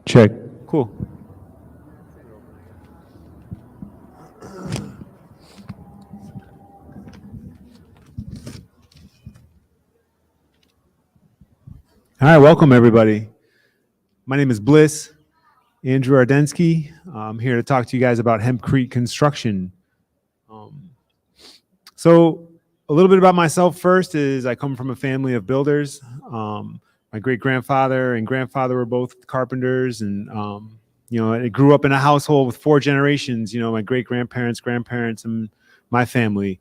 Check. Cool. All right, welcome everybody. My name is Bliss, Andrew Ardenski. I'm here to talk to you guys about Hempcrete construction. So a little bit about myself first is I come from a family of builders. My great-grandfather and grandfather were both carpenters, and I grew up in a household with 4 generations, my great-grandparents, grandparents, and my family.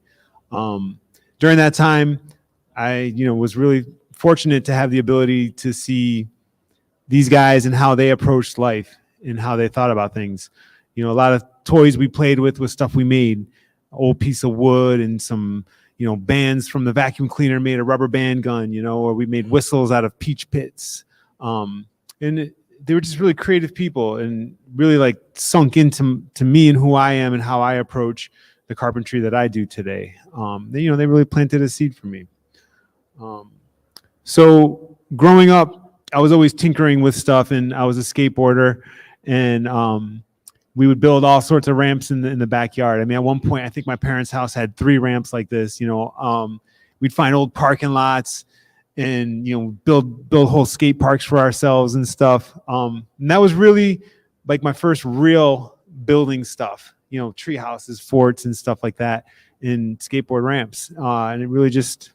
During that time, I was really fortunate to have the ability to see these guys and how they approached life and how they thought about things. A lot of toys we played with was stuff we made, old piece of wood, and some bands from the vacuum cleaner made a rubber band gun, or we made whistles out of peach pits. They were just really creative people and really like sunk into me and who I am and how I approach the carpentry that I do today. They really planted a seed for me. So growing up, I was always tinkering with stuff, and I was a skateboarder, and we would build all sorts of ramps in the backyard. I mean, at one point, I think my parents' house had 3 ramps like this. We'd find old parking lots and build whole skate parks for ourselves and stuff. And that was really like my first real building stuff. Tree houses, forts, and stuff like that, and skateboard ramps. And it really just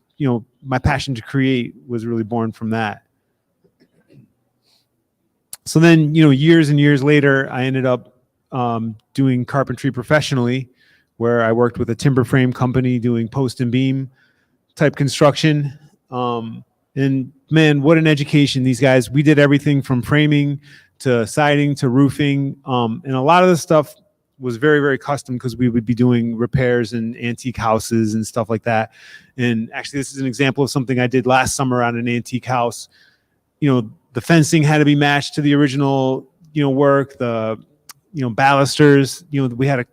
my passion to create was really born from that. So then, years and years later, I ended up doing carpentry professionally, where I worked with a timber frame company doing post and beam type construction. And man, what an education. These guys, we did everything from framing to siding to roofing. And a lot of the stuff was very, very custom because we would be doing repairs in antique houses and stuff like that. And actually, this is an example of something I did last summer on an antique house. The fencing had to be matched to the original, work. The, balusters, we had to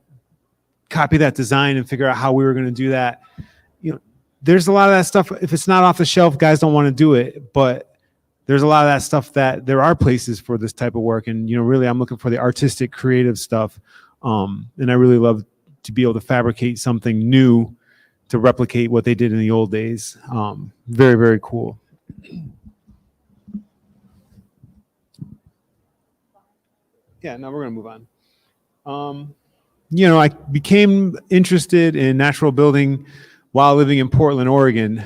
copy that design and figure out how we were going to do that. There's a lot of that stuff. If it's not off the shelf, guys don't want to do it. But there's a lot of that stuff that there are places for this type of work. And, really, I'm looking for the artistic, creative stuff. And I really love to be able to fabricate something new to replicate what they did in the old days. Very, very cool. Yeah, no, we're going to move on. I became interested in natural building while living in Portland, Oregon.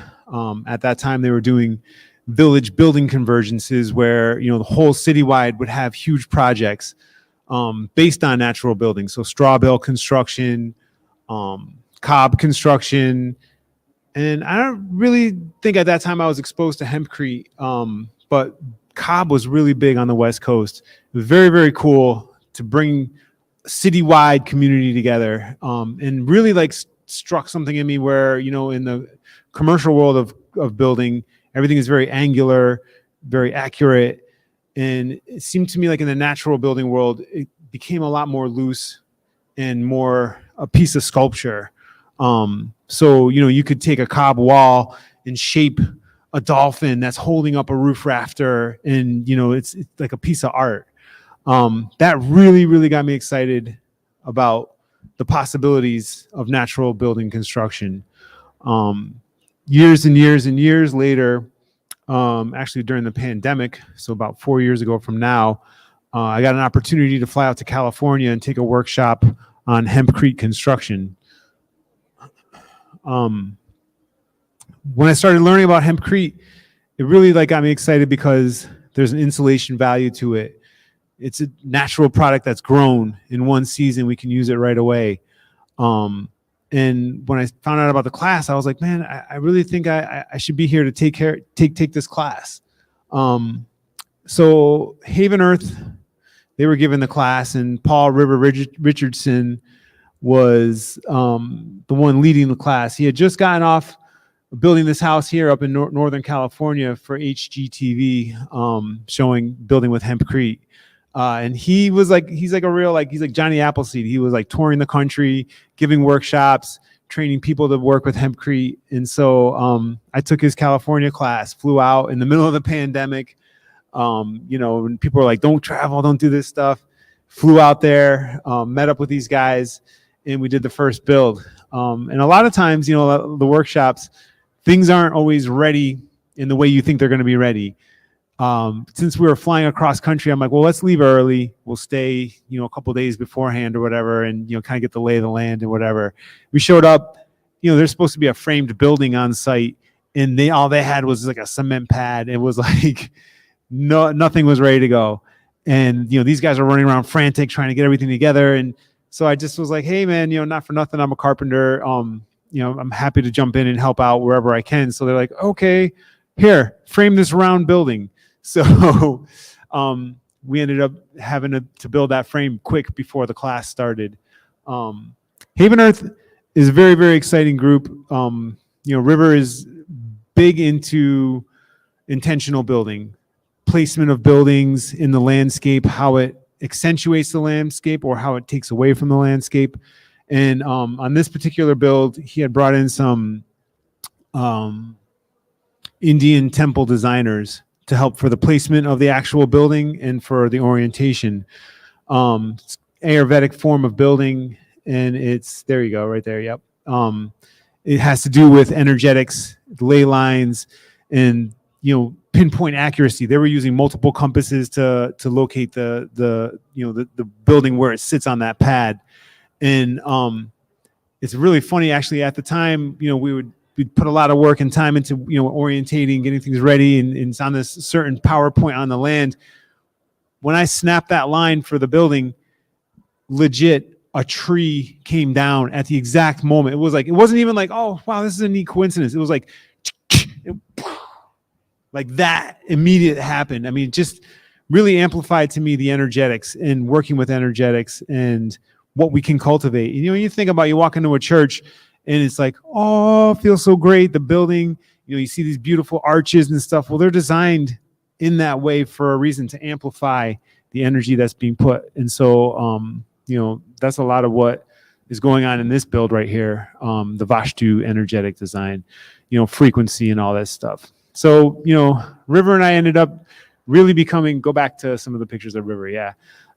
At that time, they were doing village building convergences where, the whole citywide would have huge projects based on natural building. So straw bale construction, cob construction. And I don't really think at that time I was exposed to hempcrete, but cob was really big on the West Coast. It was very, very cool to bring citywide community together, and really like struck something in me where, in the commercial world of building, everything is very angular, very accurate. And it seemed to me like in the natural building world, it became a lot more loose and more a piece of sculpture. So, you could take a cob wall and shape a dolphin that's holding up a roof rafter, and it's like a piece of art. That really, really got me excited about the possibilities of natural building construction. Years and years and years later, actually during the pandemic, so about 4 years ago from now, I got an opportunity to fly out to California and take a workshop on hempcrete construction. When I started learning about hempcrete, it really got me excited because there's an insulation value to it. It's a natural product that's grown in one season. We can use it right away. And when I found out about the class, I was like, man, I really think I should be here to take this class. So Haven Earth, they were given the class, and Paul River Richardson was the one leading the class. He had just gotten off building this house here up in Northern California for HGTV, showing building with hempcrete. And he was he's like Johnny Appleseed. He was touring the country, giving workshops, training people to work with hempcrete. And so I took his California class, flew out in the middle of the pandemic, And people were like, don't travel, don't do this stuff. Flew out there, met up with these guys, and we did the first build. And a lot of times, the workshops, things aren't always ready in the way you think they're going to be ready. Since we were flying across country, I'm like, well, let's leave early. We'll stay, a couple days beforehand or whatever, and, kind of get the lay of the land and whatever. We showed up, there's supposed to be a framed building on site, and all they had was like a cement pad. It was like, nothing was ready to go. And, these guys are running around frantic, trying to get everything together. And so I just was like, hey man, not for nothing, I'm a carpenter. I'm happy to jump in and help out wherever I can. So they're like, okay, here, frame this round building. So we ended up having to build that frame quick before the class started. Haven Earth is a very, very exciting group. River is big into intentional building, placement of buildings in the landscape, how it accentuates the landscape or how it takes away from the landscape. And on this particular build, he had brought in some Indian temple designers to help for the placement of the actual building and for the orientation. Ayurvedic form of building, and there you go, right there, yep. It has to do with energetics, ley lines, and pinpoint accuracy. They were using multiple compasses to locate the building where it sits on that pad. And it's really funny, actually. At the time, we'd put a lot of work and time into orientating, getting things ready, and it's on this certain PowerPoint on the land. When I snapped that line for the building, legit, a tree came down at the exact moment. It wasn't even like, oh wow, this is a neat coincidence. It was like that immediate happened. I mean, it just really amplified to me the energetics and working with energetics and what we can cultivate. You think about, you walk into a church and it's like, oh, it feels so great. The building, you see these beautiful arches and stuff. Well, they're designed in that way for a reason, to amplify the energy that's being put. And so, that's a lot of what is going on in this build right here. The Vastu energetic design, frequency and all that stuff. So, River and I ended up really becoming, go back to some of the pictures of River. Yeah.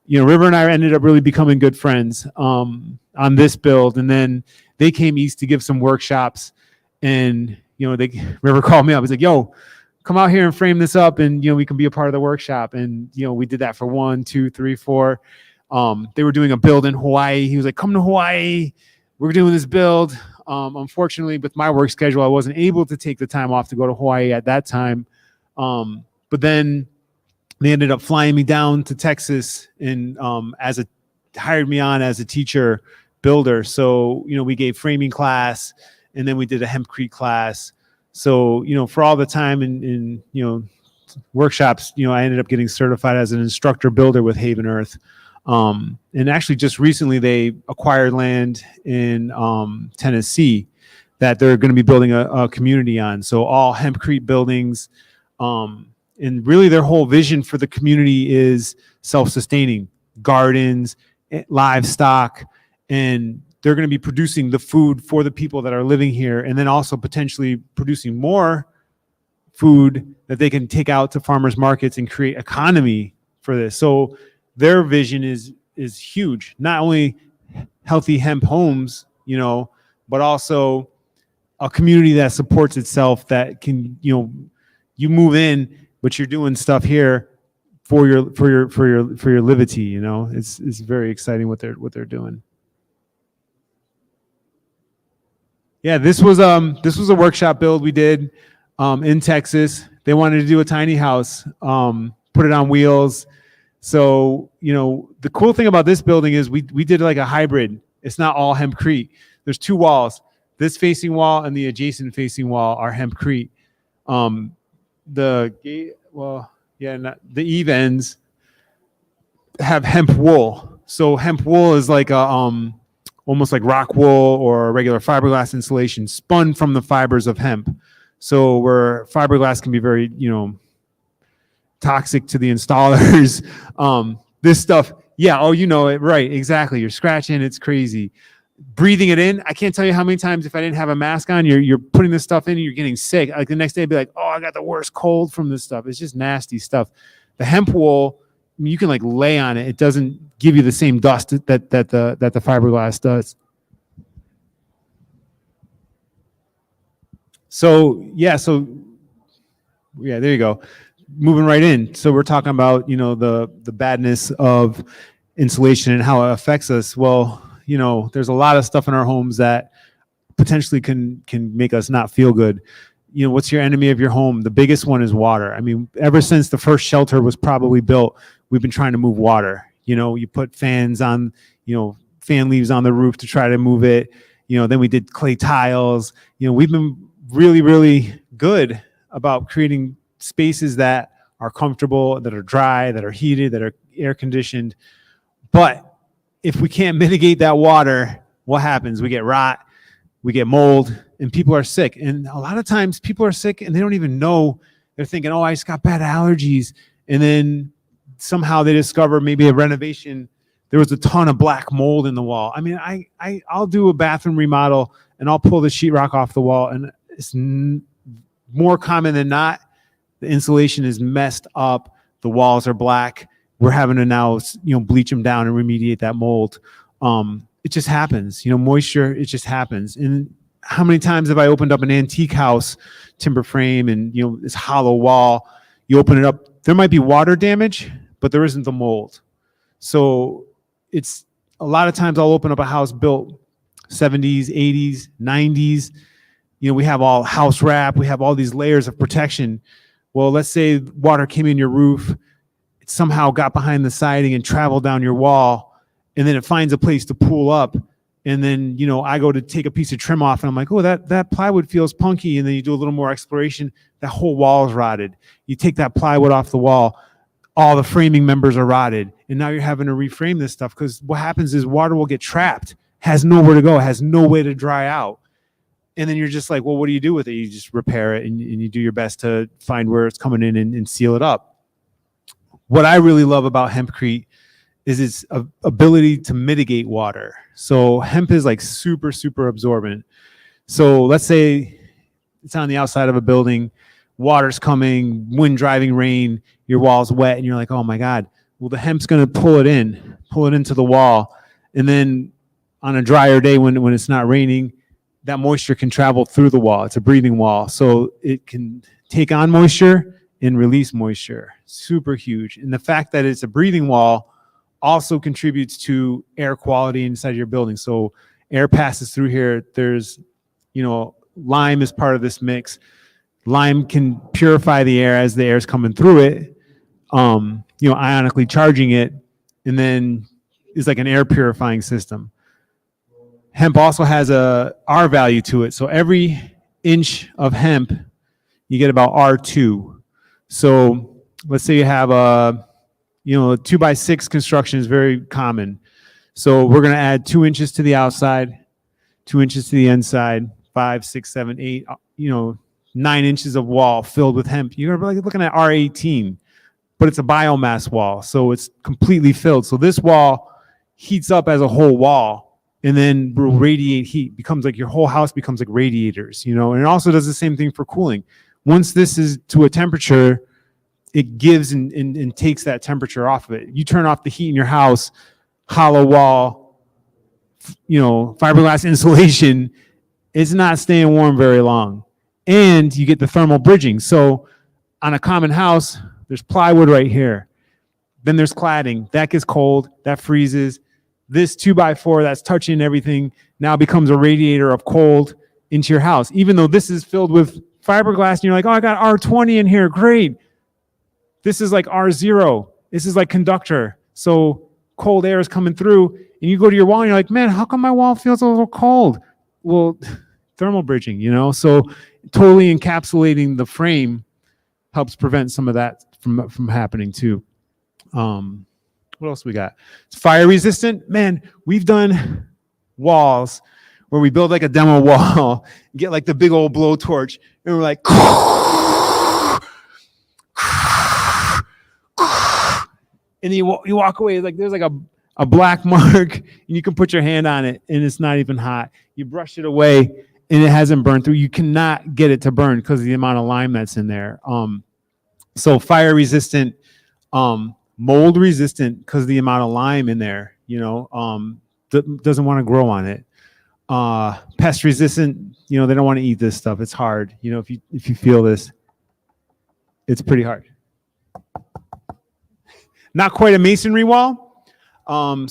River and I ended up really becoming good friends on this build. And then they came east to give some workshops, and, River called me up. He's like, yo, come out here and frame this up, and, we can be a part of the workshop. And, we did that for 1, 2, 3, 4. They were doing a build in Hawaii. He was like, come to Hawaii. We're doing this build. Unfortunately, with my work schedule, I wasn't able to take the time off to go to Hawaii at that time. But then they ended up flying me down to Texas and hired me on as a teacher builder. So, we gave framing class, and then we did a Hempcrete class. So, for all the time in workshops, I ended up getting certified as an instructor builder with Haven Earth. And actually just recently they acquired land in Tennessee that they're going to be building a community on. So all Hempcrete buildings, and really their whole vision for the community is self-sustaining, gardens, livestock, and they're going to be producing the food for the people that are living here, and then also potentially producing more food that they can take out to farmers markets and create economy for this. So their vision is huge. Not only healthy hemp homes, but also a community that supports itself, that can, you move in, but you're doing stuff here for your liberty. It's very exciting what they're doing. Yeah, this was a workshop build we did in Texas. They wanted to do a tiny house, put it on wheels. So, the cool thing about this building is we did like a hybrid. It's not all Hempcrete. There's 2 walls. This facing wall and the adjacent facing wall are Hempcrete. The eave ends have hemp wool. So hemp wool is like a almost like rock wool or a regular fiberglass insulation spun from the fibers of hemp. So where fiberglass can be very, toxic to the installers. This stuff, yeah, oh, it, right, exactly. You're scratching, it's crazy. Breathing it in, I can't tell you how many times if I didn't have a mask on, you're putting this stuff in and you're getting sick. Like the next day, I'd be like, oh, I got the worst cold from this stuff. It's just nasty stuff. The hemp wool, I mean, you can like lay on it. It doesn't give you the same dust that the fiberglass does. So yeah, there you go. Moving right in. So we're talking about, you know, the badness of insulation and how it affects us. Well, you know, there's a lot of stuff in our homes that potentially can make us not feel good. You know, what's your enemy of your home? The biggest one is water. I mean, ever since the first shelter was probably built, we've been trying to move water. You know, you put fans on, you know, fan leaves on the roof to try to move it. You know, then we did clay tiles. You know, we've been really, really good about creating spaces that are comfortable, that are dry, that are heated, that are air conditioned. But if we can't mitigate that water, what happens? We get rot, we get mold, and people are sick. And a lot of times people are sick and they don't even know. They're thinking, oh, I just got bad allergies. And then somehow they discover maybe a renovation, there was a ton of black mold in the wall. I mean, I'll do a bathroom remodel and I'll pull the sheetrock off the wall, and it's more common than not, the insulation is messed up. The walls are black. We're having to now, you know, bleach them down and remediate that mold. It just happens, you know, moisture, it just happens. And how many times have I opened up an antique house, timber frame, and, you know, this hollow wall, you open it up, there might be water damage, but there isn't the mold. So it's a lot of times I'll open up a house built 70s, 80s, 90s. You know, we have all house wrap, we have all these layers of protection. Well, let's say water came in your roof, it somehow got behind the siding and traveled down your wall, and then it finds a place to pool up. And then, you know, I go to take a piece of trim off and I'm like, oh, that plywood feels punky. And then you do a little more exploration, that whole wall is rotted. You take that plywood off the wall, all the framing members are rotted. And now you're having to reframe this stuff, because what happens is water will get trapped, has nowhere to go, has no way to dry out. And then you're just like, well, what do you do with it? You just repair it and you do your best to find where it's coming in and seal it up. What I really love about Hempcrete is its ability to mitigate water. So hemp is like super, super absorbent. So let's say it's on the outside of a building, water's coming, wind driving rain, your wall's wet, and you're like, oh my God. Well, the hemp's gonna pull it into the wall. And then on a drier day when it's not raining, that moisture can travel through the wall. It's a breathing wall. So it can take on moisture and release moisture. Super huge. And the fact that it's a breathing wall also contributes to air quality inside your building. So air passes through here. There's, you know, lime is part of this mix. Lime can purify the air as the air is coming through it, you know, ionically charging it, and then it's like an air purifying system. Hemp also has a R value to it. So every inch of hemp, you get about R2. So let's say you have a 2x6 construction is very common. So we're going to add 2 inches to the outside, 2 inches to the inside, 5, 6, 7, 8, 9 inches of wall filled with hemp. You're looking at R18, but it's a biomass wall. So it's completely filled. So this wall heats up as a whole wall, and then will radiate heat. Becomes like your whole house becomes like radiators, and it also does the same thing for cooling. Once this is to a temperature, it gives and takes that temperature off of it. You turn off the heat in your house, hollow wall, fiberglass insulation, it's not staying warm very long. And you get the thermal bridging. So on a common house, there's plywood right here. Then there's cladding. That gets cold, that freezes. This 2x4 that's touching everything now becomes a radiator of cold into your house. Even though this is filled with fiberglass and you're like, oh, I got R20 in here, great. This is like R0. This is like conductor. So cold air is coming through and you go to your wall and you're like, man, how come my wall feels a little cold? Well, thermal bridging, so totally encapsulating the frame helps prevent some of that from happening too. What else we got? It's fire resistant. Man, we've done walls where we build like a demo wall, get like the big old blowtorch, and we're like, and you walk away, like there's like a black mark, and you can put your hand on it, and it's not even hot. You brush it away, and it hasn't burned through. You cannot get it to burn because of the amount of lime that's in there. So fire resistant. Mold resistant because of the amount of lime in there, doesn't want to grow on it. Pest resistant, they don't want to eat this stuff. It's hard. If you feel this, it's pretty hard. Not quite a masonry wall. Not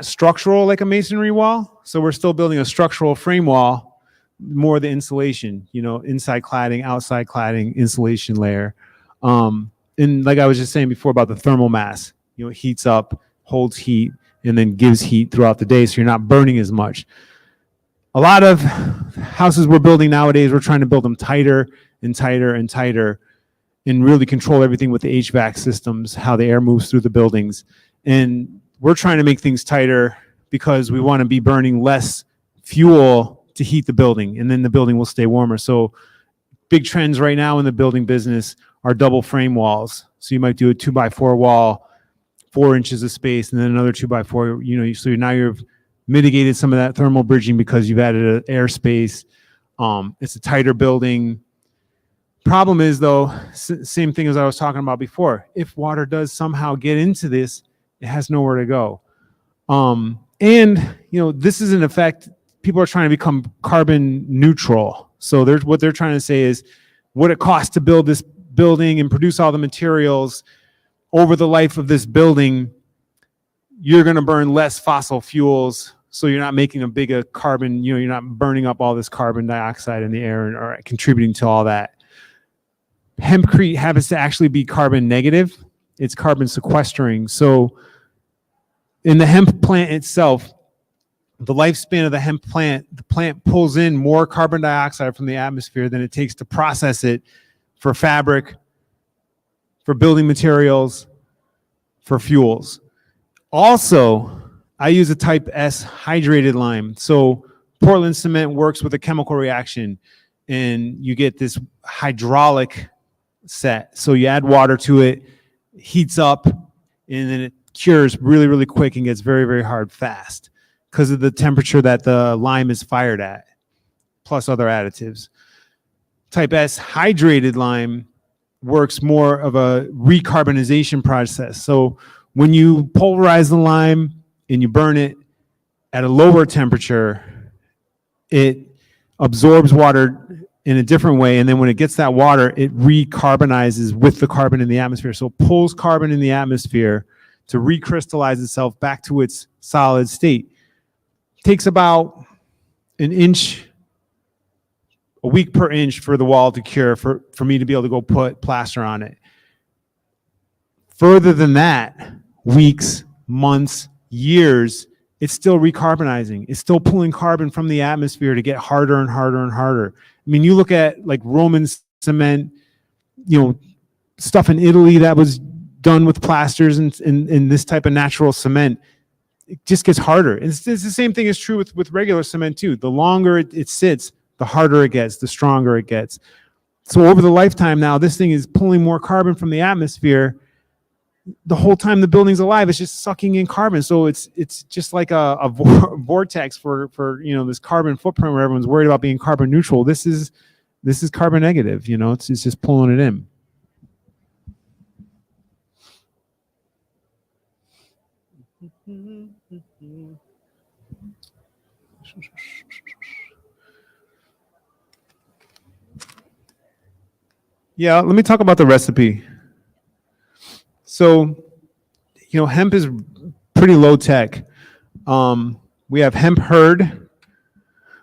structural like a masonry wall. So we're still building a structural frame wall, more the insulation, inside cladding, outside cladding, insulation layer. And like I was just saying before about the thermal mass, it heats up, holds heat, and then gives heat throughout the day, so you're not burning as much. A lot of houses we're building nowadays, we're trying to build them tighter and tighter and tighter and really control everything with the HVAC systems, how the air moves through the buildings. And we're trying to make things tighter because we want to be burning less fuel to heat the building, and then the building will stay warmer. So big trends right now in the building business are double frame walls. So you might do a 2x4 wall, 4 inches of space, and then another 2x4. So now you've mitigated some of that thermal bridging because you've added an airspace. It's a tighter building. Problem is, though, same thing as I was talking about before. If water does somehow get into this, it has nowhere to go. This is in effect. People are trying to become carbon neutral. So what they're trying to say is, what it costs to build this building and produce all the materials over the life of this building, you're going to burn less fossil fuels, so you're not making a bigger carbon, you're not burning up all this carbon dioxide in the air or contributing to all that. Hempcrete happens to actually be carbon negative. It's carbon sequestering. So in the hemp plant itself, the lifespan of the hemp plant, the plant pulls in more carbon dioxide from the atmosphere than it takes to process it for fabric, for building materials, for fuels. Also, I use a type S hydrated lime. So Portland cement works with a chemical reaction, and you get this hydraulic set. So you add water to it, heats up, and then it cures really, really quick and gets very, very hard fast because of the temperature that the lime is fired at, plus other additives. Type S hydrated lime works more of a recarbonization process. So when you pulverize the lime and you burn it at a lower temperature, it absorbs water in a different way. And then when it gets that water, it recarbonizes with the carbon in the atmosphere. So it pulls carbon in the atmosphere to recrystallize itself back to its solid state. It takes about an inch, a week per inch for the wall to cure, for me to be able to go put plaster on it. Further than that, weeks, months, years, it's still recarbonizing. It's still pulling carbon from the atmosphere to get harder and harder and harder. I mean, you look at like Roman cement, stuff in Italy that was done with plasters and this type of natural cement, it just gets harder. And it's the same thing is true with regular cement too. The longer it sits, the harder it gets, the stronger it gets. So over the lifetime now, this thing is pulling more carbon from the atmosphere. The whole time the building's alive, it's just sucking in carbon. So it's just like a vortex for this carbon footprint where everyone's worried about being carbon neutral. This is carbon negative. It's just pulling it in. Yeah, let me talk about the recipe. So, hemp is pretty low tech. We have hemp hurd,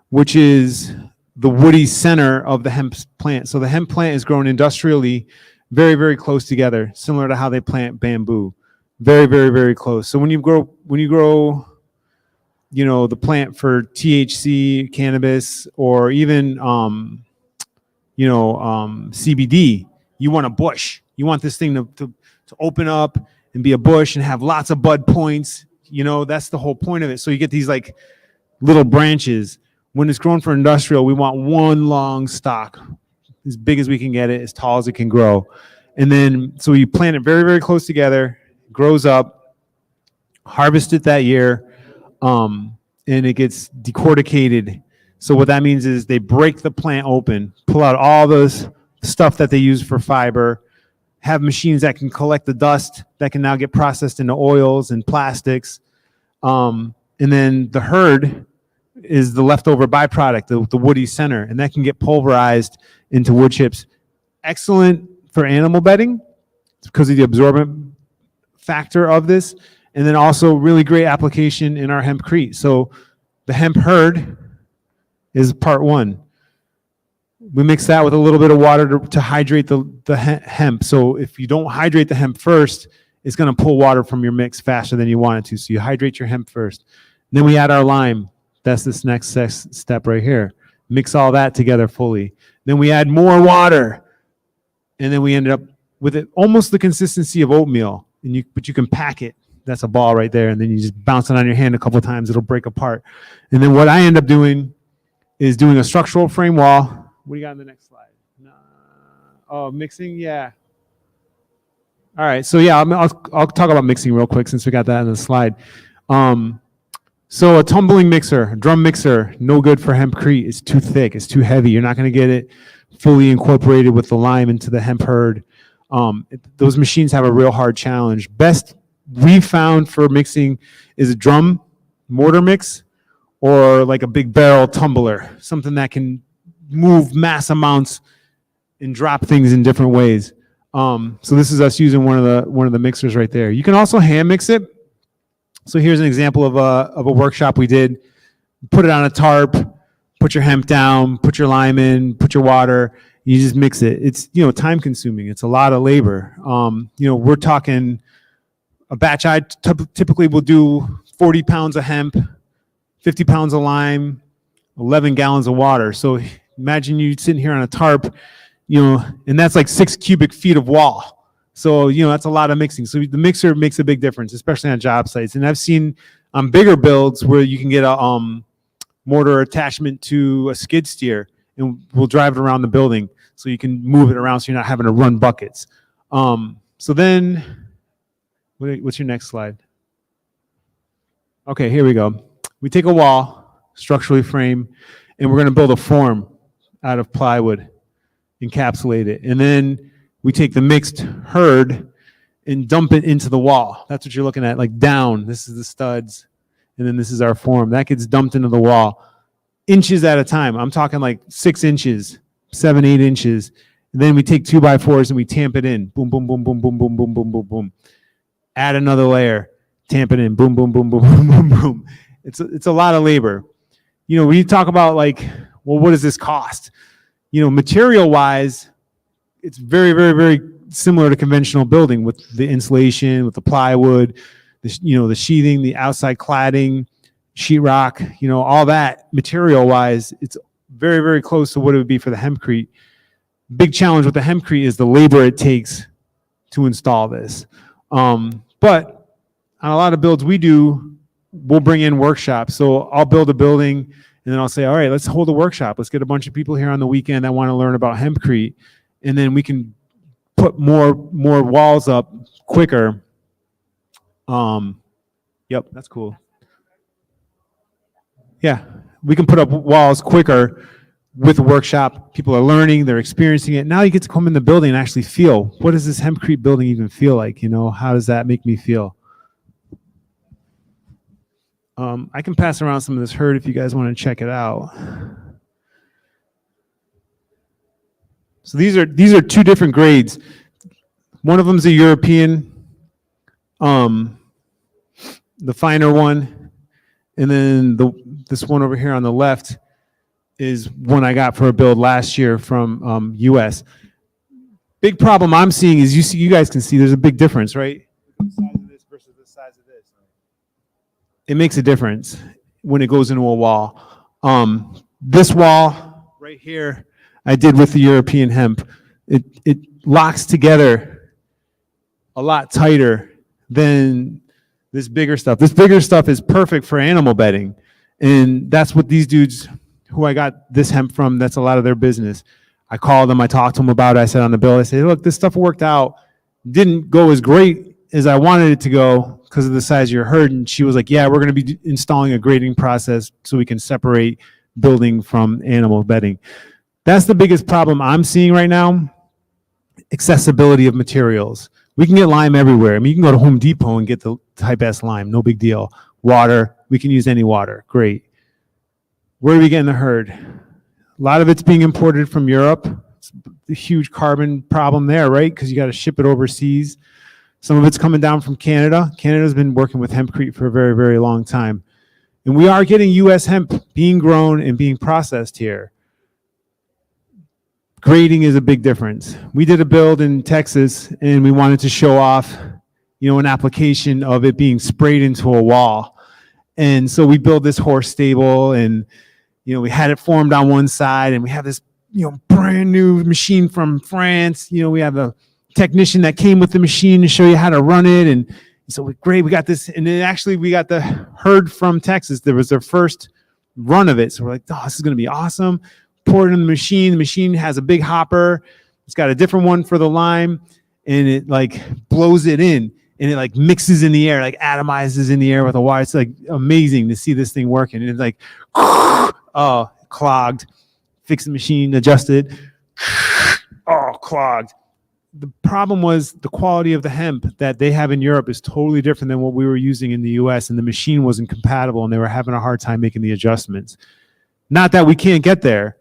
which is the woody center of the hemp plant. So the hemp plant is grown industrially, very, very close together, similar to how they plant bamboo. Very, very, very close. So when you grow, the plant for THC, cannabis, or even, CBD, you want a bush. You want this thing to open up and be a bush and have lots of bud points. That's the whole point of it. So you get these like little branches. When it's grown for industrial, we want one long stalk, as big as we can get it, as tall as it can grow. And then, so you plant it very, very close together, grows up, harvest it that year, and it gets decorticated. So what that means is they break the plant open, pull out all those stuff that they use for fiber, have machines that can collect the dust that can now get processed into oils and plastics. And then the hurd is the leftover byproduct, the woody center, and that can get pulverized into wood chips. Excellent for animal bedding because of the absorbent factor of this, and then also really great application in our hempcrete. So the hemp hurd is part one. We mix that with a little bit of water to hydrate the hemp. So if you don't hydrate the hemp first, it's going to pull water from your mix faster than you want it to. So you hydrate your hemp first. And then we add our lime. That's this next step right here. Mix all that together fully. Then we add more water. And then we ended up with it almost the consistency of oatmeal. But you can pack it. That's a ball right there. And then you just bounce it on your hand a couple of times. It'll break apart. And then what I end up doing is doing a structural frame wall. What do you got on the next slide? Oh, mixing? Yeah. All right. So, yeah, I'll talk about mixing real quick since we got that on the slide. So a tumbling mixer, drum mixer, no good for hempcrete. It's too thick. It's too heavy. You're not going to get it fully incorporated with the lime into the hemp hurd. Those machines have a real hard challenge. Best we found for mixing is a drum mortar mix or like a big barrel tumbler, something that can move mass amounts and drop things in different ways. So this is us using one of the mixers right there. You can also hand mix it. So here's an example of a workshop we did. Put it on a tarp, put your hemp down, put your lime in, put your water. You just mix it. It's time consuming. It's a lot of labor. We're talking a batch. I typically will do 40 pounds of hemp, 50 pounds of lime, 11 gallons of water. So imagine you sitting here on a tarp, and that's like 6 cubic feet of wall. So, that's a lot of mixing. So the mixer makes a big difference, especially on job sites. And I've seen on bigger builds where you can get a mortar attachment to a skid steer and we'll drive it around the building so you can move it around so you're not having to run buckets. So then, what's your next slide? Okay, here we go. We take a wall, structurally frame, and we're going to build a form out of plywood, encapsulate it. And then we take the mixed hurd and dump it into the wall. That's what you're looking at, like down. This is the studs, and then this is our form. That gets dumped into the wall, inches at a time. I'm talking like 6 inches, 7, 8 inches. And then we take 2x4s and we tamp it in. Boom, boom, boom, boom, boom, boom, boom, boom, boom, boom. Add another layer, tamp it in. Boom, boom, boom, boom, boom, boom, boom. It's a lot of labor. When you talk about like, well, what does this cost? Material-wise, it's very, very, very similar to conventional building with the insulation, with the plywood, the sheathing, the outside cladding, sheetrock, all that material-wise, it's very, very close to what it would be for the hempcrete. Big challenge with the hempcrete is the labor it takes to install this. But on a lot of builds we'll bring in workshops. So I'll build a building and then I'll say, all right, let's hold a workshop. Let's get a bunch of people here on the weekend that want to learn about hempcrete. And then we can put more walls up quicker. Yep, that's cool. Yeah, we can put up walls quicker with a workshop. People are learning, they're experiencing it. Now you get to come in the building and actually feel, what does this hempcrete building even feel like? How does that make me feel? I can pass around some of this hurd if you guys want to check it out. So these are 2 different grades. One of them is a European, the finer one, and then this one over here on the left is one I got for a build last year from US. Big problem I'm seeing is you guys can see there's a big difference, right? The size of this versus the size of this. It makes a difference when it goes into a wall. This wall right here, I did with the European hemp. It locks together a lot tighter than this bigger stuff. This bigger stuff is perfect for animal bedding. And that's what these dudes who I got this hemp from, that's a lot of their business. I called them, I talked to them about it. I said on the bill, I said, look, this stuff worked out. Didn't go as great as I wanted it to go because of the size of your herd. And she was like, yeah, we're going to be installing a grading process so we can separate building from animal bedding. That's the biggest problem I'm seeing right now accessibility of materials. We can get lime everywhere. I mean, you can go to Home Depot and get the Type S lime, no big deal. Water, we can use any water, great. Where are we getting the herd? A lot of it's being imported from Europe. It's a huge carbon problem there, right? Because you got to ship it overseas. Some of it's coming down from Canada. Canada's been working with Hempcrete for a very, very long time. And we are getting US hemp being grown and being processed here. Grading is a big difference. We did a build in Texas and we wanted to show off, an application of it being sprayed into a wall. And so we built this horse stable and, we had it formed on one side and we have this, brand new machine from France. We have a technician that came with the machine to show you how to run it. And so great, we got this. And then actually we got the herd from Texas. There was their first run of it. So we're like, oh, this is going to be awesome. Pour it in the machine. The machine has a big hopper. It's got a different one for the lime and it like blows it in and it like mixes in the air, like atomizes in the air with a wire. It's like amazing to see this thing working. And it's like, oh, clogged. Fix the machine, adjust it. Oh, clogged. The problem was the quality of the hemp that they have in Europe is totally different than what we were using in the US, and the machine wasn't compatible and they were having a hard time making the adjustments. Not that we can't get there.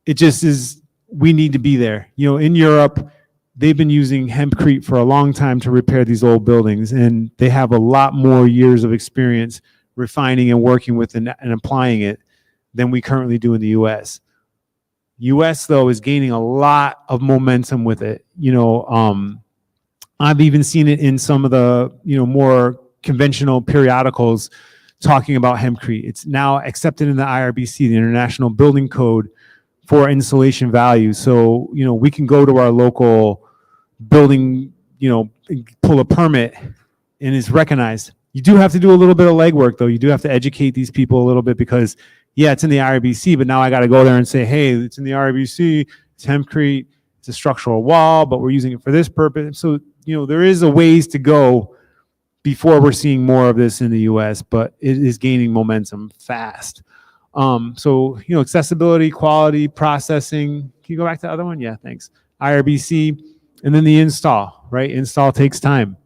It just is, we need to be there. In Europe, they've been using Hempcrete for a long time to repair these old buildings, and they have a lot more years of experience refining and working with and applying it than we currently do in the US. US, though, is gaining a lot of momentum with it. I've even seen it in some of the, more conventional periodicals talking about Hempcrete. It's now accepted in the IRBC, the International Building Code, for insulation value. So, we can go to our local building, pull a permit and it's recognized. You do have to do a little bit of legwork, though. You do have to educate these people a little bit because, yeah, it's in the IRBC, but now I got to go there and say, hey, it's in the IRBC, it's Hempcrete, it's a structural wall, but we're using it for this purpose. So, there is a ways to go before we're seeing more of this in the US, but it is gaining momentum fast. So, accessibility, quality, processing. Can you go back to the other one? Yeah, thanks. IRBC, and then the install, right? Install takes time.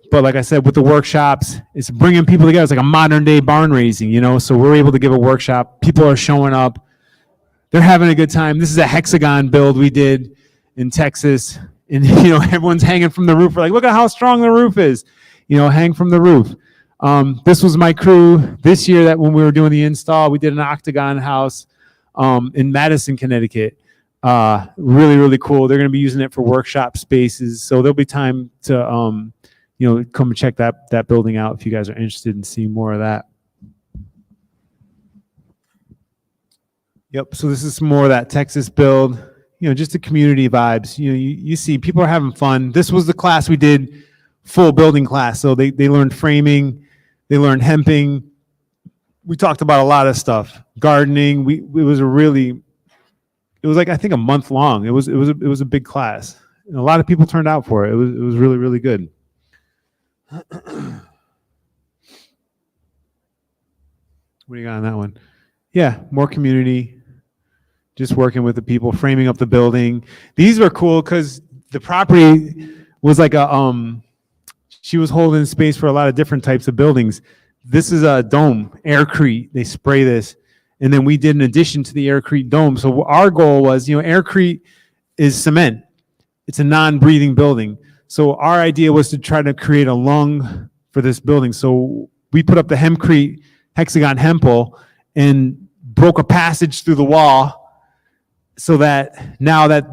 But like I said, with the workshops, it's bringing people together. It's like a modern day barn raising, so we're able to give a workshop. People are showing up. They're having a good time. This is a hexagon build we did in Texas. And, everyone's hanging from the roof. We're like, look at how strong the roof is, hang from the roof. This was my crew this year that when we were doing the install, we did an octagon house in Madison, Connecticut. Really, really cool. They're going to be using it for workshop spaces. So there'll be time to, come and check that building out if you guys are interested in seeing more of that. Yep. So this is some more of that Texas build. Just the community vibes. You see people are having fun. This was the class we did, full building class. So they learned framing, they learned hemping. We talked about a lot of stuff. Gardening. It was like I think a month long. It was a big class. And a lot of people turned out for it. It was really, really good. What do you got on that one? Yeah, more community, just working with the people, framing up the building. These were cool because the property was like she was holding space for a lot of different types of buildings. This is a dome, Aircrete. They spray this. And then we did an addition to the Aircrete dome. So our goal was, Aircrete is cement. It's a non-breathing building. So our idea was to try to create a lung for this building. So we put up the Hempcrete hexagon hempel and broke a passage through the wall so that now that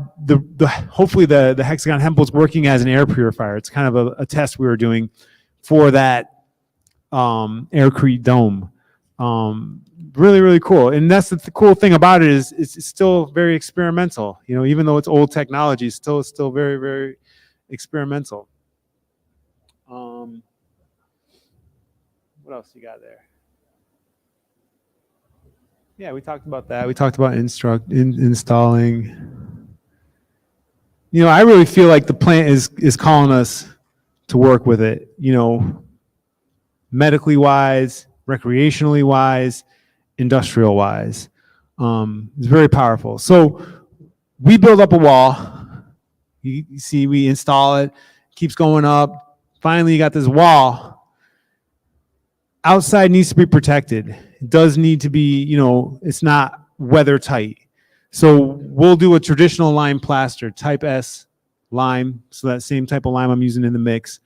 hopefully the hexagon hempel is working as an air purifier. It's kind of a test we were doing for that Aircrete dome. Really, really cool. And that's the cool thing about it is it's still very experimental. Even though it's old technology, it's still very, very experimental. What else you got there? Yeah, we talked about that. We talked about installing. I really feel like the plant is calling us to work with it, medically wise, recreationally wise, industrial wise. It's very powerful. So we build up a wall. You see, we install it, keeps going up. Finally, you got this wall. Outside needs to be protected. It does need to be, it's not weather tight. So we'll do a traditional lime plaster, type S lime. So that same type of lime I'm using in the mix,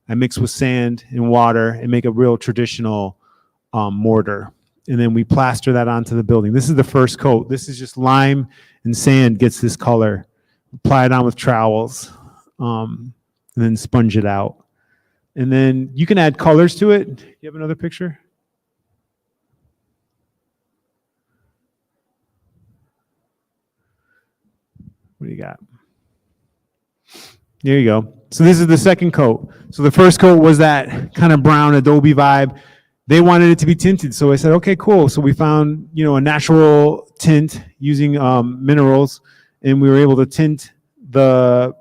I mix with sand and water and make a real traditional mortar. And then we plaster that onto the building. This is the first coat. This is just lime and sand gets this color. Apply it on with trowels, and then sponge it out. And then you can add colors to it. You have another picture? What do you got? There you go. So this is the second coat. So the first coat was that kind of brown adobe vibe. They wanted it to be tinted. So I said, okay, cool. So we found, a natural tint using minerals, and we were able to tint the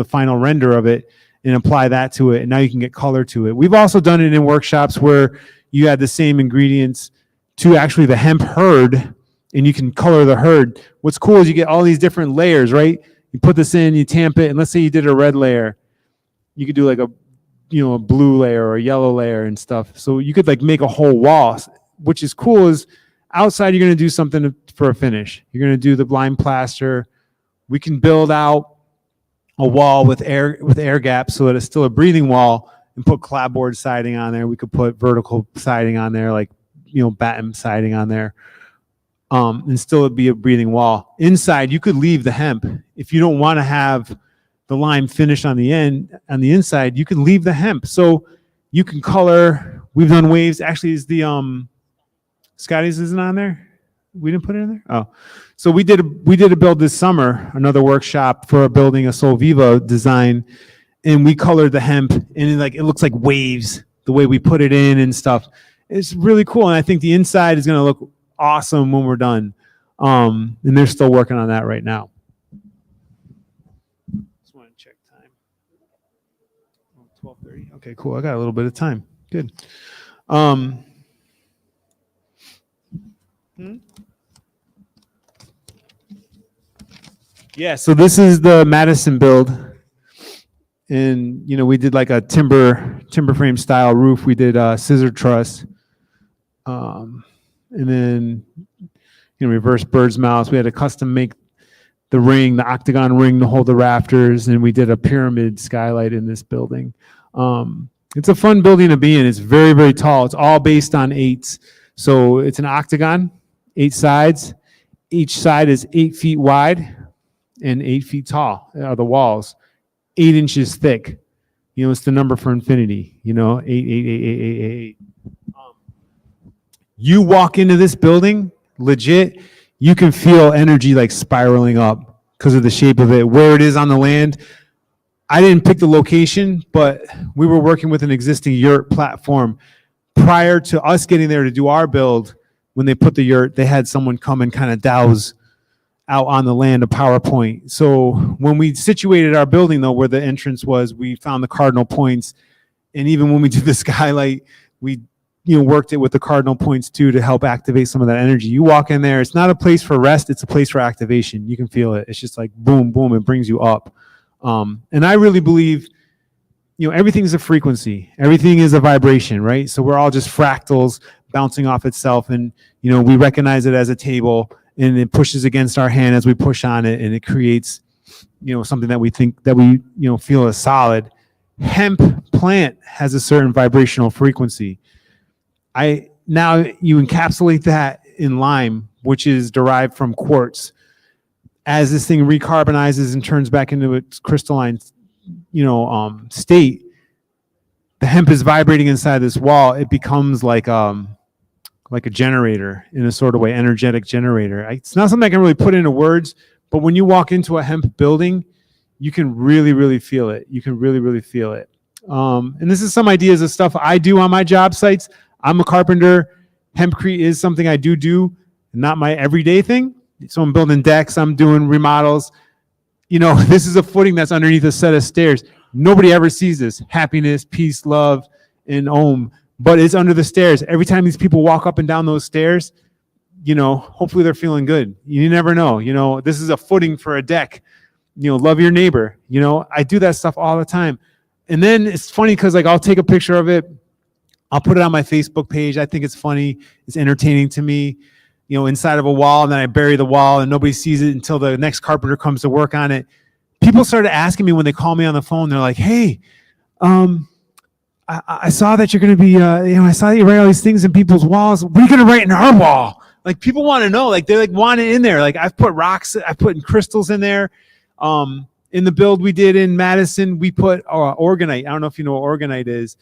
final render of it and apply that to it. And now you can get color to it. We've also done it in workshops where you add the same ingredients to actually the hemp hurd, and you can color the hurd. What's cool is you get all these different layers, right? You put this in, you tamp it, and let's say you did a red layer. You could do like a blue layer or a yellow layer and stuff. So you could like make a whole wall, which is cool. Is outside you're going to do something for a finish. You're going to do the blind plaster. We can build out a wall with air gaps so that it's still a breathing wall, and put clapboard siding on there. We could put vertical siding on there, like batten siding on there, and still be a breathing wall. Inside you could leave the hemp if you don't want to have the lime finish on the inside. You can leave the hemp, so you can color. We've done waves. Actually, is the Scotty's isn't on there? We didn't put it in there. Oh, so we did a build this summer, another workshop for building a Sol Viva design, and we colored the hemp, and it looks like waves the way we put it in and stuff. It's really cool, and I think the inside is going to look awesome when we're done. And they're still working on that right now. Just want to check time. 12:30. Okay, cool. I got a little bit of time. Good. Yeah, so this is the Madison build. And, we did like a timber frame style roof. We did scissor truss. And then, reverse bird's mouth. We had to custom make the octagon ring to hold the rafters. And we did a pyramid skylight in this building. It's a fun building to be in. It's very, very tall. It's all based on 8s. So it's an octagon, 8 sides. Each side is 8 feet wide and 8 feet tall are the walls, 8 inches thick. It's the number for infinity, 8, 8, 8, 8, 8, 8. You walk into this building, legit, you can feel energy like spiraling up because of the shape of it, where it is on the land. I didn't pick the location, but we were working with an existing yurt platform. Prior to us getting there to do our build, when they put the yurt, they had someone come and kind of douse out on the land a PowerPoint. So when we situated our building, though, where the entrance was, we found the cardinal points. And even when we did the skylight, we worked it with the cardinal points too to help activate some of that energy. You walk in there, it's not a place for rest, it's a place for activation. You can feel it. It's just like boom, boom, it brings you up. And I really believe, everything is a frequency. Everything is a vibration, right? So we're all just fractals bouncing off itself. And, we recognize it as a table, and it pushes against our hand as we push on it, and it creates, something that we think that we, feel is solid. Hemp plant has a certain vibrational frequency. Now you encapsulate that in lime, which is derived from quartz. As this thing recarbonizes and turns back into its crystalline, state, the hemp is vibrating inside this wall. It becomes like a generator in a sort of way, energetic generator. It's not something I can really put into words, but when you walk into a hemp building, you can really, really feel it. You can really, really feel it. And this is some ideas of stuff I do on my job sites. I'm a carpenter. Hempcrete is something I do, not my everyday thing. So I'm building decks. I'm doing remodels. This is a footing that's underneath a set of stairs. Nobody ever sees this. Happiness, peace, love, and Om. But it's under the stairs. Every time these people walk up and down those stairs, hopefully they're feeling good. You never know. This is a footing for a deck. love your neighbor. I do that stuff all the time. And then it's funny because like I'll take a picture of it, I'll put it on my Facebook page. I think it's funny, it's entertaining to me, inside of a wall, and then I bury the wall and nobody sees it until the next carpenter comes to work on it. People started asking me when they call me on the phone, they're like, hey, I saw that you're going to be, I saw that you write all these things in people's walls. What are you going to write in our wall? Like people want to know, like they like want it in there. Like I've put rocks, I put in crystals in there. In the build we did in Madison, we put organite. I don't know if you know what organite is.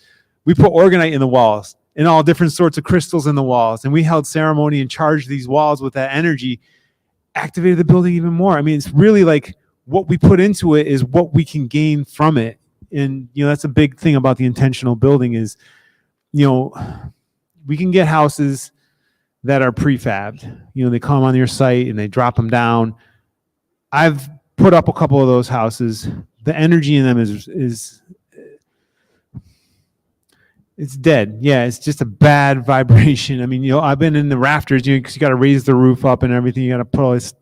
We put organite in the walls and all different sorts of crystals in the walls. And we held ceremony and charged these walls with that energy, activated the building even more. I mean, it's really like what we put into it is what we can gain from it. And, that's a big thing about the intentional building is, we can get houses that are prefabbed. They come on your site and they drop them down. I've put up a couple of those houses. The energy in them is it's dead. Yeah, it's just a bad vibration. I mean, I've been in the rafters, because you got to raise the roof up and everything. You got to put all this,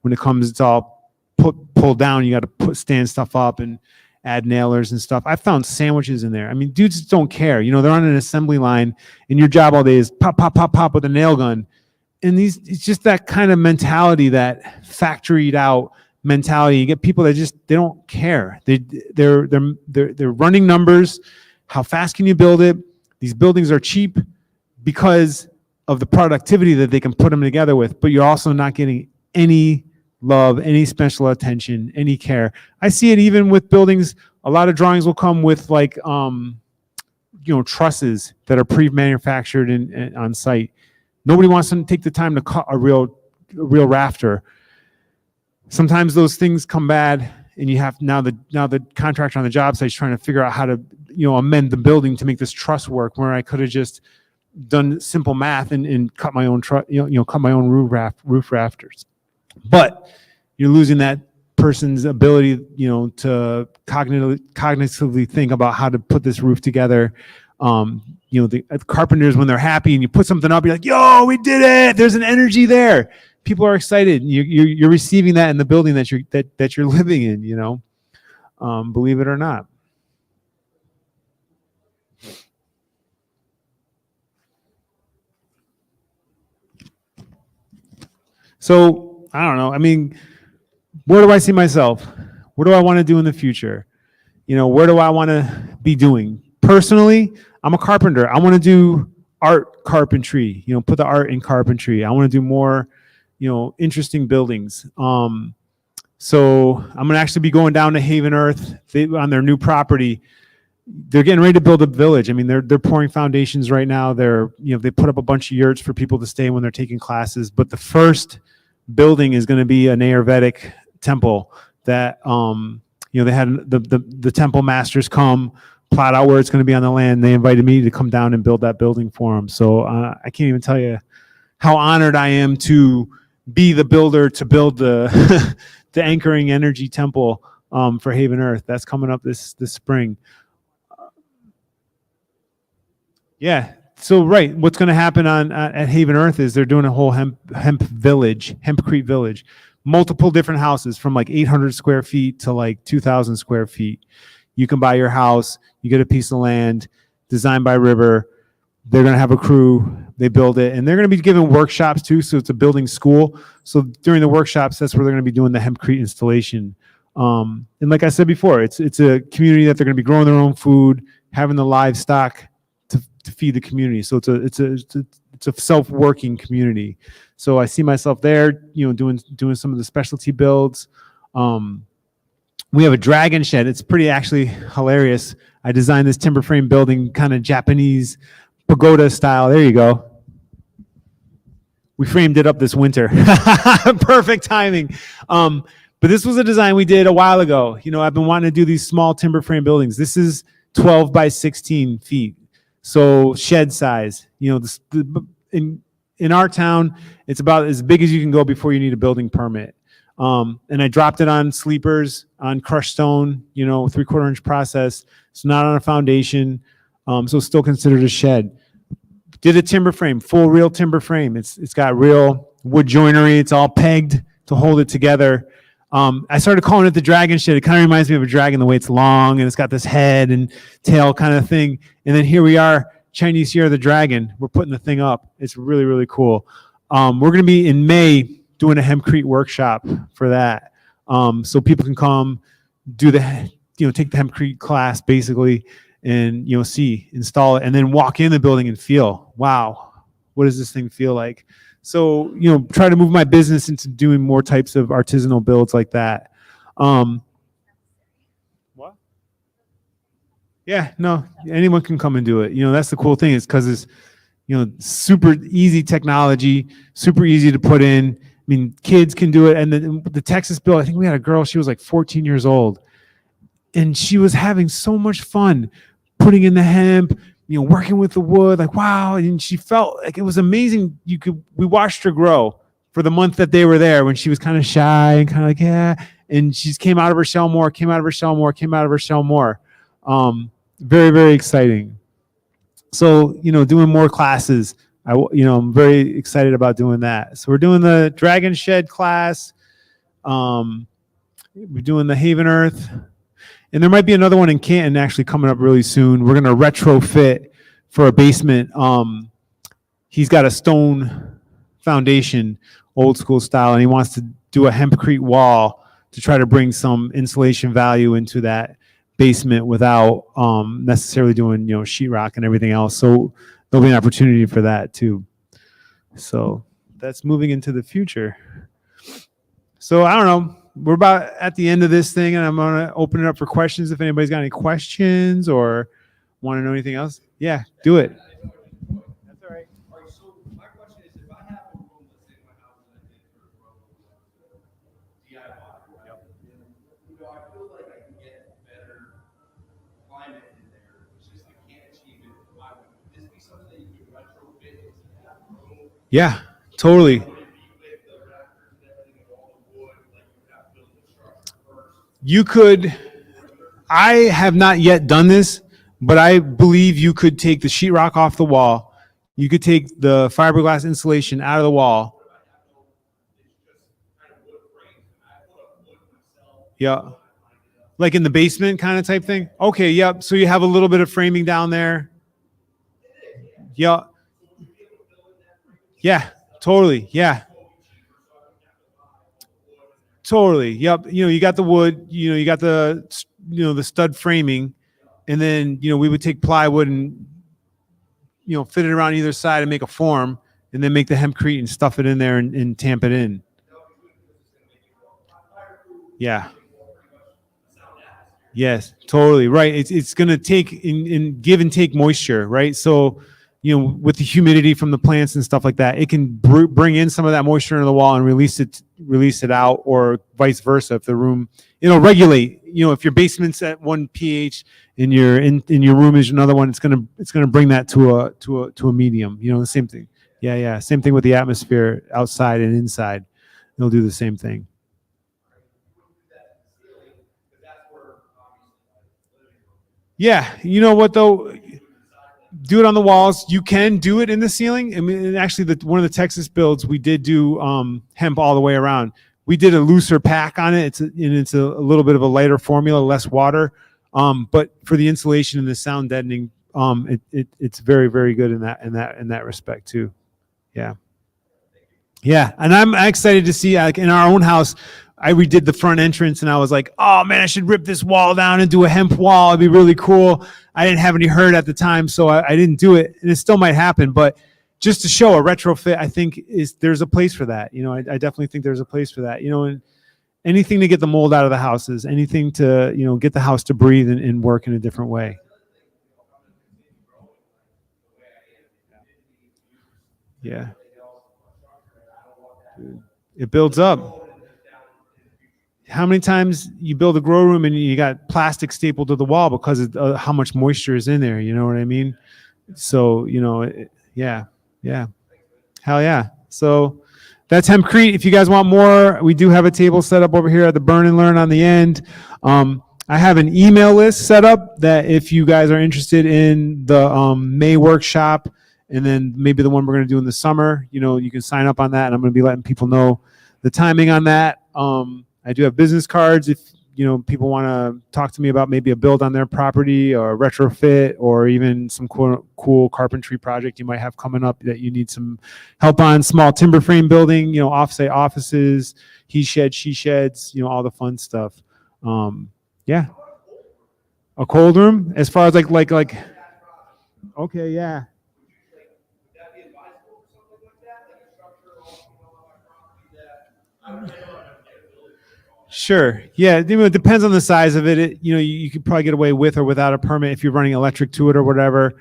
when it comes, it's all pulled down. You got to stand stuff up and add nailers and stuff. I found sandwiches in there. I mean, dudes just don't care. They're on an assembly line, and your job all day is pop, pop, pop, pop with a nail gun. And it's just that kind of mentality, that factoried out mentality. You get people that they don't care. They're running numbers. How fast can you build it? These buildings are cheap because of the productivity that they can put them together with, but you're also not getting any love, any special attention, any care. I see it even with buildings. A lot of drawings will come with like, trusses that are pre-manufactured and on site. Nobody wants them to take the time to cut a real rafter. Sometimes those things come bad, and you have now the contractor on the job site is trying to figure out how to amend the building to make this truss work, where I could have just done simple math and cut my own cut my own roof rafters. But you're losing that person's ability, to cognitively think about how to put this roof together. The carpenters, when they're happy and you put something up, you're like, yo, we did it. There's an energy there. People are excited. You're receiving that in the building that you're living in, believe it or not. So I don't know. I mean, where do I see myself? What do I want to do in the future? Where do I want to be doing? Personally, I'm a carpenter. I want to do art carpentry, put the art in carpentry. I want to do more, interesting buildings. So I'm going to actually be going down to Haven Earth on their new property. They're getting ready to build a village. I mean, they're pouring foundations right now. They put up a bunch of yurts for people to stay when they're taking classes. But the first building is going to be an Ayurvedic temple that, they had the temple masters come, plot out where it's going to be on the land. They invited me to come down and build that building for them. So I can't even tell you how honored I am to be the builder to build the the anchoring energy temple for Haven Earth. That's coming up this spring. Yeah. So right, what's going to happen at Haven Earth is they're doing a whole hemp village, Hempcrete village, multiple different houses from like 800 square feet to like 2,000 square feet. You can buy your house, you get a piece of land, designed by River. They're going to have a crew, they build it, and they're going to be giving workshops too. So it's a building school. So during the workshops, that's where they're going to be doing the Hempcrete installation. And like I said before, it's a community that they're going to be growing their own food, having the livestock to feed the community. So it's a self-working community. So I see myself there, doing some of the specialty builds. We have a dragon shed. It's pretty actually hilarious. I designed this timber frame building, kind of Japanese pagoda style. There you go. We framed it up this winter. Perfect timing. But this was a design we did a while ago. I've been wanting to do these small timber frame buildings. This is 12 by 16 feet. So shed size, in our town, it's about as big as you can go before you need a building permit. And I dropped it on sleepers, on crushed stone, 3/4 inch process. It's not on a foundation. So it's still considered a shed. Did a timber frame, full real timber frame. It's got real wood joinery. It's all pegged to hold it together. I started calling it the dragon shed. It kind of reminds me of a dragon, the way it's long and it's got this head and tail kind of thing. And then here we are, Chinese Year of the Dragon. We're putting the thing up. It's really, really cool. We're going to be in May doing a Hempcrete workshop for that. So people can come do take the Hempcrete class basically and, install it and then walk in the building and feel, wow, what does this thing feel like? So, try to move my business into doing more types of artisanal builds like that. What? Yeah, no, anyone can come and do it. That's the cool thing is because it's, super easy technology, super easy to put in. I mean, kids can do it. And the Texas build, I think we had a girl, she was like 14 years old. And she was having so much fun putting in the hemp, working with the wood, like, wow. And she felt like it was amazing. We watched her grow for the month that they were there when she was kind of shy and kind of like, yeah. And she came out of her shell more. Very, very exciting. So, doing more classes, I'm very excited about doing that. So we're doing the Dragon Shed class. We're doing the Haven Earth. And there might be another one in Canton actually coming up really soon. We're going to retrofit for a basement. He's got a stone foundation, old school style, and he wants to do a hempcrete wall to try to bring some insulation value into that basement without necessarily doing, sheetrock and everything else. So there'll be an opportunity for that too. So that's moving into the future. So I don't know. We're about at the end of this thing, and I'm going to open it up for questions. If anybody's got any questions or want to know anything else, yeah, do it. That's all right. All right, so my question is, if I have a room that's in my house and I did DIY, I feel like I can get better climate in there. It's just I can't achieve it. Would this be something that you could retrofit into that room? Yeah, totally. You could, I have not yet done this, but I believe you could take the sheetrock off the wall. You could take the fiberglass insulation out of the wall. Yeah. Like in the basement kind of type thing? Okay, yep. So you have a little bit of framing down there. Yeah. Yeah, totally. Yeah. Totally. Yep. You got the wood, you got the, the stud framing, and then, we would take plywood and, fit it around either side and make a form, and then make the hempcrete and stuff it in there and tamp it in. Yeah. Yes, totally. Right. It's going to take and give and take moisture, right? So, with the humidity from the plants and stuff like that, it can bring in some of that moisture into the wall and release it out, or vice versa. If the room, regulate, if your basement's at 1 pH and your in your room is another one, it's gonna bring that to a medium. The same thing. Yeah. Same thing with the atmosphere outside and inside. It'll do the same thing. Yeah. You know what though? Do it on the walls. You can do it in the ceiling. I mean, actually, one of the Texas builds, we did do hemp all the way around. We did a looser pack on it. It's a little bit of a lighter formula, less water. But for the insulation and the sound deadening, it's very, very good in that respect too. Yeah. Yeah, and I'm excited to see, like, in our own house, I redid the front entrance, and I was like, oh man, I should rip this wall down and do a hemp wall. It'd be really cool. I didn't have any herd at the time, so I didn't do it, and it still might happen. But just to show a retrofit, I think there's a place for that. I definitely think there's a place for that. And anything to get the mold out of the houses, anything to get the house to breathe and work in a different way. Yeah. It builds up. How many times you build a grow room and you got plastic stapled to the wall because of how much moisture is in there? You know what I mean? So, yeah. Hell yeah. So that's Hempcrete. If you guys want more, we do have a table set up over here at the Burn and Learn on the end. I have an email list set up that if you guys are interested in the May workshop, and then maybe the one we're going to do in the summer, you can sign up on that, and I'm going to be letting people know the timing on that. I do have business cards if people want to talk to me about maybe a build on their property or a retrofit or even some cool carpentry project you might have coming up that you need some help on. Small timber frame building, offsite offices, he sheds, she sheds, all the fun stuff. Yeah. A cold room as far as like, okay, yeah. Sure. Yeah. It depends on the size of it. You could probably get away with or without a permit if you're running electric to it or whatever.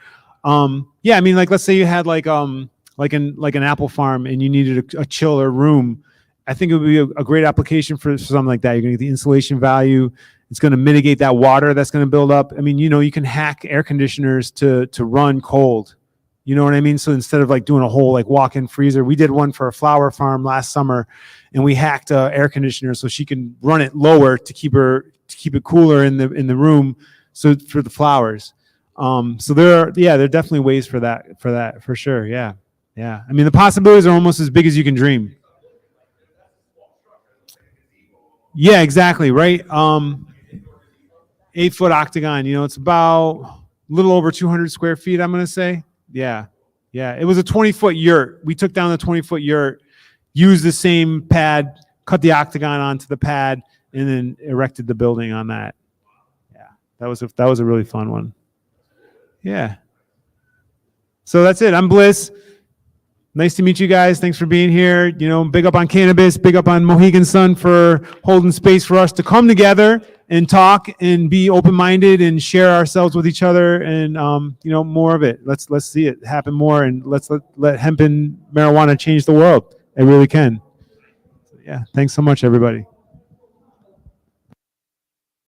Yeah. I mean, like, let's say you had like an apple farm and you needed a chiller room. I think it would be a great application for something like that. You're going to get the insulation value. It's going to mitigate that water that's going to build up. I mean, you can hack air conditioners to run cold. You know what I mean? So instead of like doing a whole like walk-in freezer, we did one for a flower farm last summer, and we hacked air conditioner so she can run it lower to keep it cooler in the room. So for the flowers. So there are definitely ways for that for sure. Yeah. Yeah. I mean, the possibilities are almost as big as you can dream. Yeah, exactly. Right. 8-foot octagon, it's about a little over 200 square feet, I'm going to say. Yeah. Yeah. It was a 20-foot yurt. We took down the 20-foot yurt, used the same pad, cut the octagon onto the pad, and then erected the building on that. Yeah. That was a really fun one. Yeah. So that's it. I'm Bliss. Nice to meet you guys. Thanks for being here. Big up on cannabis, big up on Mohegan Sun for holding space for us to come together and talk and be open-minded and share ourselves with each other and, more of it. Let's see it happen more, and let's let hemp and marijuana change the world. It really can. So, yeah. Thanks so much, everybody.